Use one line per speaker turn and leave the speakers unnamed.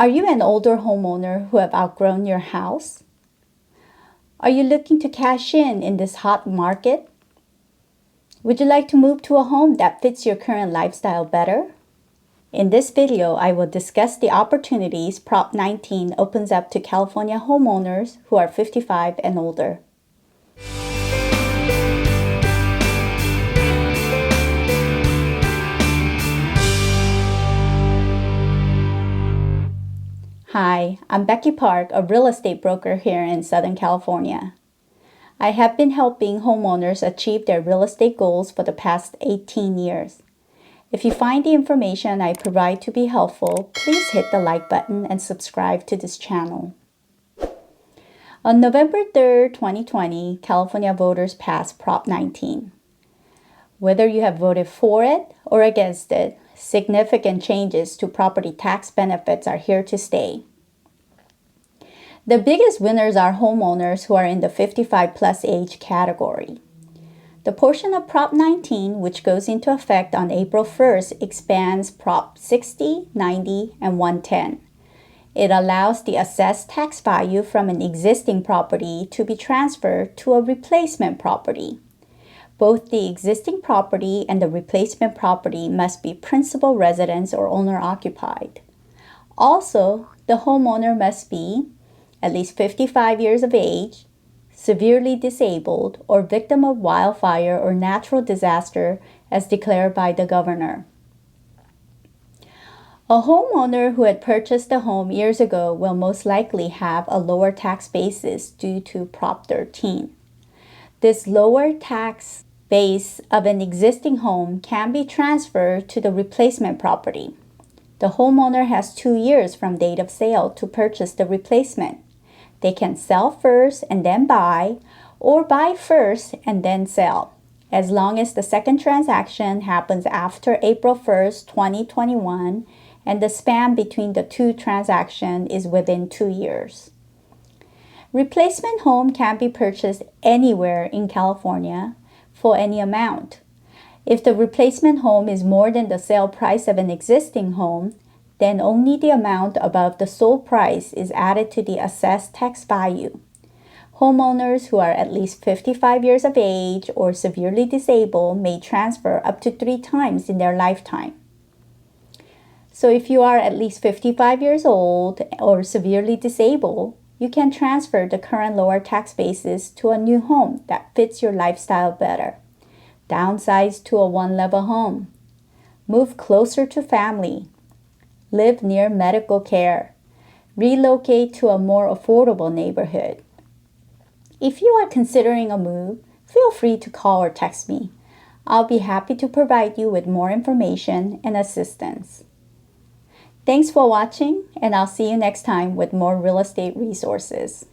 Are you an older homeowner who have outgrown your house? Are you looking to cash in this hot market? Would you like to move to a home that fits your current lifestyle better? In this video, I will discuss the opportunities Prop 19 opens up to California homeowners who are 55 and older. Hi, I'm Becky Park, a real estate broker here in Southern California. I have been helping homeowners achieve their real estate goals for the past 18 years. If you find the information I provide to be helpful, please hit the like button and subscribe to this channel. On November 3, 2020, California voters passed Prop 19. Whether you have voted for it or against it, significant changes to property tax benefits are here to stay. The biggest winners are homeowners who are in the 55 plus age category. The portion of Prop 19, which goes into effect on April 1st, expands Prop 60, 90, and 110. It allows the assessed tax value from an existing property to be transferred to a replacement property. Both the existing property and the replacement property must be principal residence or owner-occupied. Also, the homeowner must be at least 55 years of age, severely disabled, or victim of wildfire or natural disaster as declared by the governor. A homeowner who had purchased a home years ago will most likely have a lower tax basis due to Prop 13. This lower tax base of an existing home can be transferred to the replacement property. The homeowner has 2 years from date of sale to purchase the replacement. They can sell first and then buy, or buy first and then sell, as long as the second transaction happens after April 1st, 2021, and the span between the two transactions is within 2 years. Replacement home can be purchased anywhere in California for any amount. If the replacement home is more than the sale price of an existing home, then only the amount above the sold price is added to the assessed tax value. Homeowners who are at least 55 years of age or severely disabled may transfer up to 3 times in their lifetime. So if you are at least 55 years old or severely disabled, you can transfer the current lower tax basis to a new home that fits your lifestyle better. Downsize to a one-level home. Move closer to family. Live near medical care. Relocate to a more affordable neighborhood. If you are considering a move, feel free to call or text me. I'll be happy to provide you with more information and assistance. Thanks for watching, and I'll see you next time with more real estate resources.